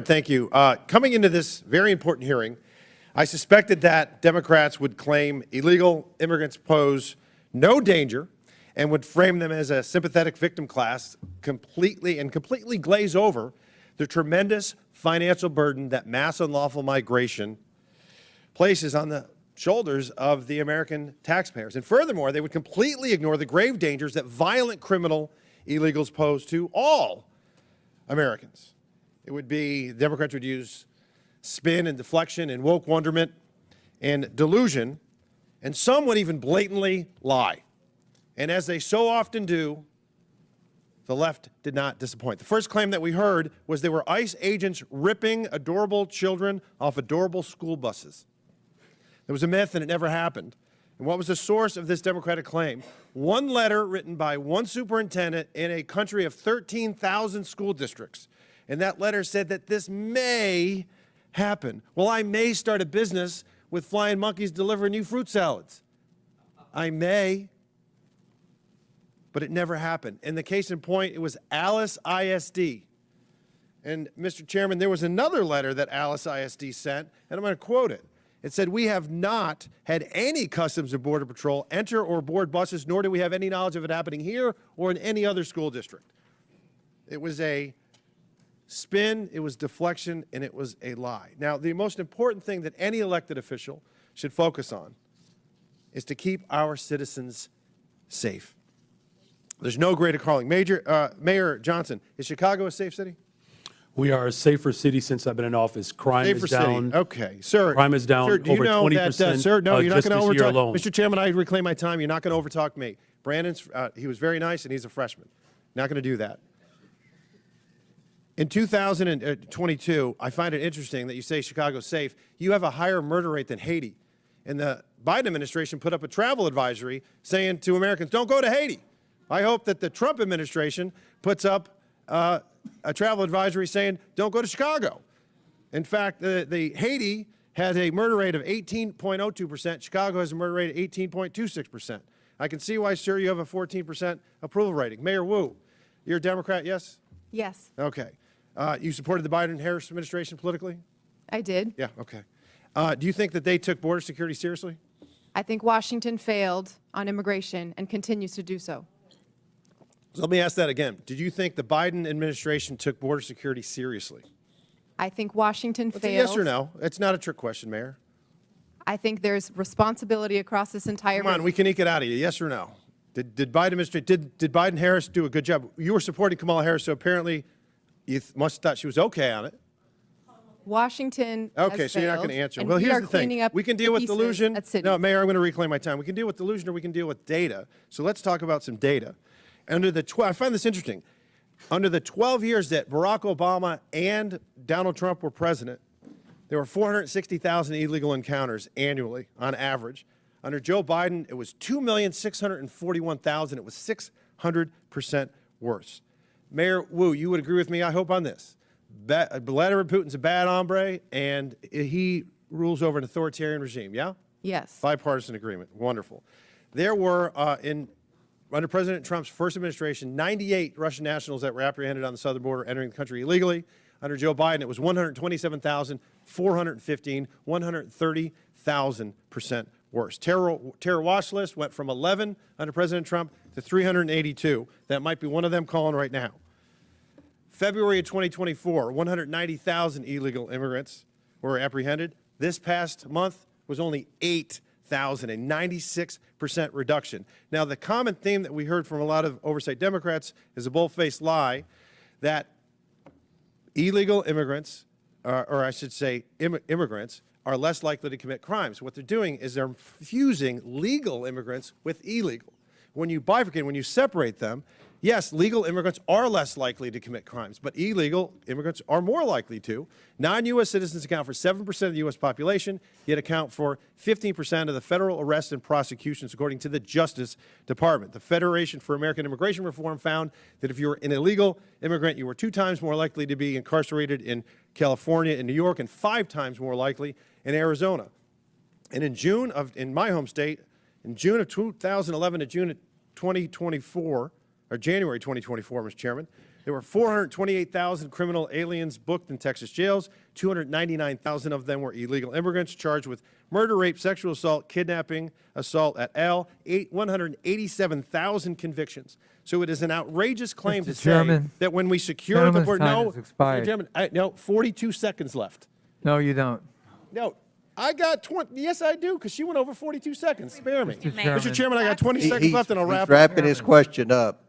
Thank you. Coming into this very important hearing, I suspected that Democrats would claim illegal immigrants pose no danger and would frame them as a sympathetic victim class, completely glaze over the tremendous financial burden that mass unlawful migration places on the shoulders of the American taxpayers. And furthermore, they would completely ignore the grave dangers that violent criminal illegals pose to all Americans. It would be, Democrats would use spin and deflection and woke wonderment and delusion, and some would even blatantly lie. And as they so often do, the left did not disappoint. The first claim that we heard was there were ICE agents ripping adorable children off adorable school buses. There was a myth and it never happened. And what was the source of this Democratic claim? One letter written by one superintendent in a country of 13,000 school districts. And that letter said that this may happen. Well, I may start a business with flying monkeys delivering you fruit salads. I may. But it never happened. And the case in point, it was Alice ISD. And Mr. Chairman, there was another letter that Alice ISD sent, and I'm going to quote it. It said, "We have not had any Customs and Border Patrol enter or board buses, nor do we have any knowledge of it happening here or in any other school district." It was a spin, it was deflection, and it was a lie. Now, the most important thing that any elected official should focus on is to keep our citizens safe. There's no greater calling. Mayor Johnson, is Chicago a safe city? We are a safer city since I've been in office. Crime is down. City. Okay, sir. Crime is down sir, do you over know 20%. That, sir, no, you're not just going to this year overtalk. alone. Mr. Chairman, I reclaim my time. You're not going to overtalk me. Brandon's, he was very nice, and he's a freshman. Not going to do that. In 2022, I find it interesting that you say Chicago's safe. You have a higher murder rate than Haiti. And the Biden administration put up a travel advisory saying to Americans, don't go to Haiti. I hope that the Trump administration puts up a travel advisory saying, don't go to Chicago. In fact, the Haiti has a murder rate of 18.02%. Chicago has a murder rate of 18.26%. I can see why, sir, you have a 14% approval rating. Mayor Wu, you're a Democrat, yes? Yes. Okay. You supported the Biden-Harris administration politically? I did. Yeah, okay. Do you think that they took border security seriously? I think Washington failed on immigration and continues to do so. So let me ask that again. Did you think the Biden administration took border security seriously? I think Washington failed. Yes or no? It's not a trick question, Mayor. I think there's responsibility across this entire. Come on, we can eke it out of you. Yes or no? Did Biden-Harris do a good job? You were supporting Kamala Harris, so apparently you must have thought she was okay on it. Washington. Okay, so you're not going to answer. Well, we here's the thing. We can deal with delusion. No, Mayor, I'm going to reclaim my time. We can deal with delusion or we can deal with data. So let's talk about some data. I find this interesting. Under the 12 years that Barack Obama and Donald Trump were president, there were 460,000 illegal encounters annually on average. Under Joe Biden, it was 2,641,000. It was 600% worse. Mayor Wu, you would agree with me, I hope, on this. Vladimir Putin's a bad hombre, and he rules over an authoritarian regime, yeah? Yes. Bipartisan agreement. Wonderful. There were, under President Trump's first administration, 98 Russian nationals that were apprehended on the southern border entering the country illegally. Under Joe Biden, it was 127,415, 130,000% worse. Terror watch list went from 11 under President Trump to 382. That might be one of them calling right now. February of 2024, 190,000 illegal immigrants were apprehended. This past month was only 8,000, a 96% reduction. Now, the common theme that we heard from a lot of oversight Democrats is a bold-faced lie that illegal immigrants, or I should say immigrants, are less likely to commit crimes. What they're doing is they're fusing legal immigrants with illegal. When you bifurcate, when you separate them, yes, legal immigrants are less likely to commit crimes, but illegal immigrants are more likely to. Non-U.S. citizens account for 7% of the U.S. population, yet account for 15% of the federal arrests and prosecutions, according to the Justice Department. The Federation for American Immigration Reform found that if you were an illegal immigrant, you were 2 times more likely to be incarcerated in California and New York, and 5 times more likely in Arizona. And in my home state, in June of 2011 to June of 2024, or January 2024, Mr. Chairman, There were 428,000 criminal aliens booked in Texas jails. 299,000 of them were illegal immigrants charged with murder, rape, sexual assault, kidnapping, assault et al. 187,000 convictions. So it is an outrageous claim Mr. to say Chairman, that when we secure the gentleman's border. time No, has expired. Mr. Chairman, no, 42 seconds left. No, you don't. No, I got 20. Yes, I do, because she went over 42 seconds. Spare me. Chairman. Mr. Chairman, I got 20 seconds He's left, and I'll wrap up. wrapping his question up,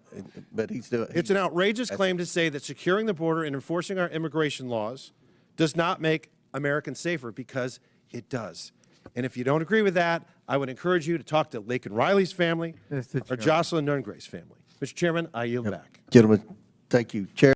but he's doing. It's an outrageous claim to say that securing the border and enforcing our immigration laws does not make Americans safer, because it does. And if you don't agree with that, I would encourage you to talk to Laken Riley's family Mr. or Chairman. Jocelyn Nungray's family. Mr. Chairman, I yield back. Gentlemen, thank you. Chair.